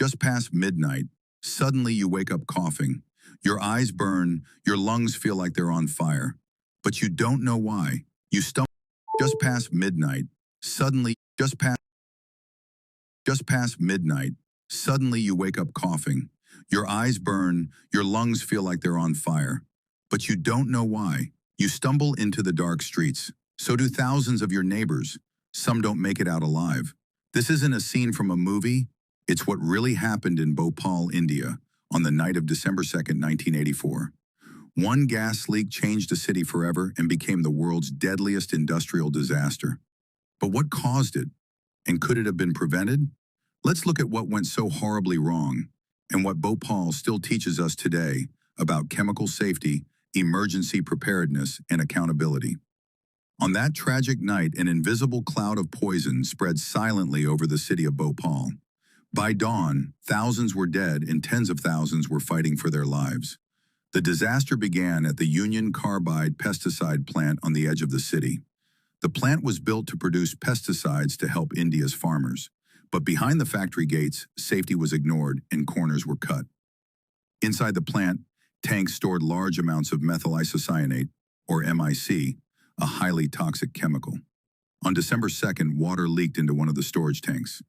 Just past midnight, suddenly you wake up coughing. Your eyes burn, your lungs feel like they're on fire. But you don't know why. You stumble just past midnight, suddenly, just past midnight, suddenly you wake up coughing. Your eyes burn, your lungs feel like they're on fire. But you don't know why. You stumble into the dark streets. So do thousands of your neighbors. Some don't make it out alive. This isn't a scene from a movie. It's what really happened in Bhopal, India, on the night of December 2nd, 1984. One gas leak changed the city forever and became the world's deadliest industrial disaster. But what caused it? And could it have been prevented? Let's look at what went so horribly wrong and what Bhopal still teaches us today about chemical safety, emergency preparedness, and accountability. On that tragic night, an invisible cloud of poison spread silently over the city of Bhopal. By dawn, thousands were dead and tens of thousands were fighting for their lives. The disaster began at the Union Carbide pesticide plant on the edge of the city. The plant was built to produce pesticides to help India's farmers. But behind the factory gates, safety was ignored and corners were cut. Inside the plant, tanks stored large amounts of methyl isocyanate, or MIC, a highly toxic chemical. On December 2nd, water leaked into one of the storage tanks.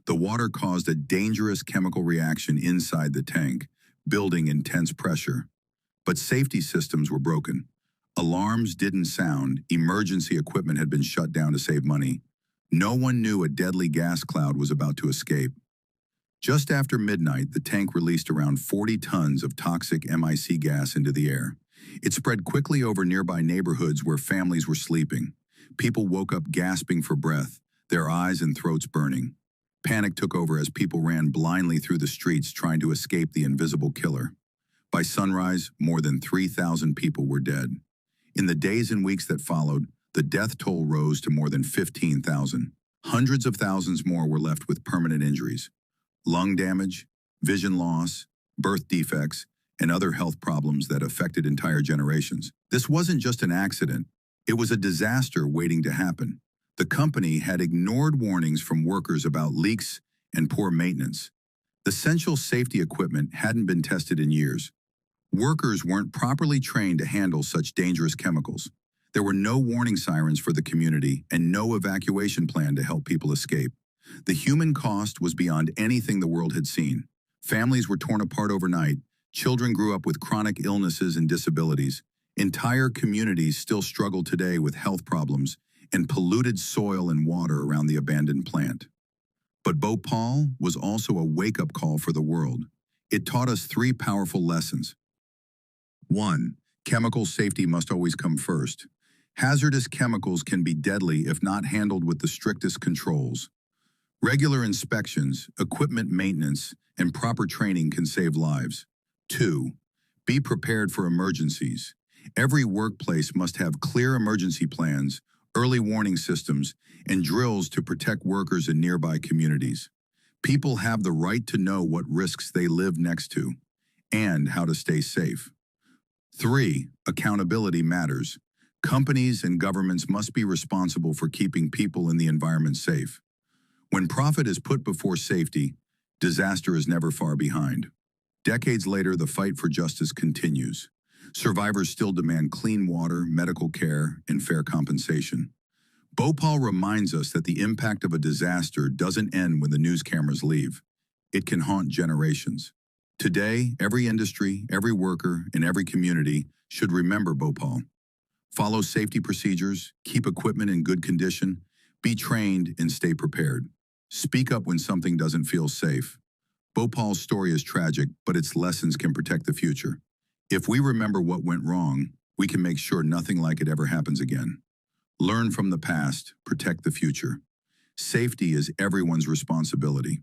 The water caused a dangerous chemical reaction inside the tank, building intense pressure. But safety systems were broken. Alarms didn't sound, emergency equipment had been shut down to save money. No one knew a deadly gas cloud was about to escape. Just after midnight, the tank released around 40 tons of toxic MIC gas into the air. It spread quickly over nearby neighborhoods where families were sleeping. People woke up gasping for breath, their eyes and throats burning. Panic took over as people ran blindly through the streets trying to escape the invisible killer. By sunrise, more than 3,000 people were dead. In the days and weeks that followed, the death toll rose to more than 15,000. Hundreds of thousands more were left with permanent injuries. Lung damage, vision loss, birth defects, and other health problems that affected entire generations. This wasn't just an accident. It was a disaster waiting to happen. The company had ignored warnings from workers about leaks and poor maintenance. The essential safety equipment hadn't been tested in years. Workers weren't properly trained to handle such dangerous chemicals. There were no warning sirens for the community and no evacuation plan to help people escape. The human cost was beyond anything the world had seen. Families were torn apart overnight. Children grew up with chronic illnesses and disabilities. Entire communities still struggle today with health problems and polluted soil and water around the abandoned plant. But Bhopal was also a wake-up call for the world. It taught us three powerful lessons. 1. Chemical safety must always come first. Hazardous chemicals can be deadly if not handled with the strictest controls. Regular inspections, equipment maintenance, and proper training can save lives. 2. Be prepared for emergencies. Every workplace must have clear emergency plans, early warning systems, and drills to protect workers in nearby communities. People have the right to know what risks they live next to and how to stay safe. 3. Accountability matters. Companies and governments must be responsible for keeping people and the environment safe. When profit is put before safety, disaster is never far behind. Decades later, the fight for justice continues. Survivors still demand clean water, medical care, and fair compensation. Bhopal reminds us that the impact of a disaster doesn't end when the news cameras leave. It can haunt generations. Today, every industry, every worker, and every community should remember Bhopal. Follow safety procedures, keep equipment in good condition, be trained, and stay prepared. Speak up when something doesn't feel safe. Bhopal's story is tragic, but its lessons can protect the future. If we remember what went wrong, we can make sure nothing like it ever happens again. Learn from the past, protect the future. Safety is everyone's responsibility.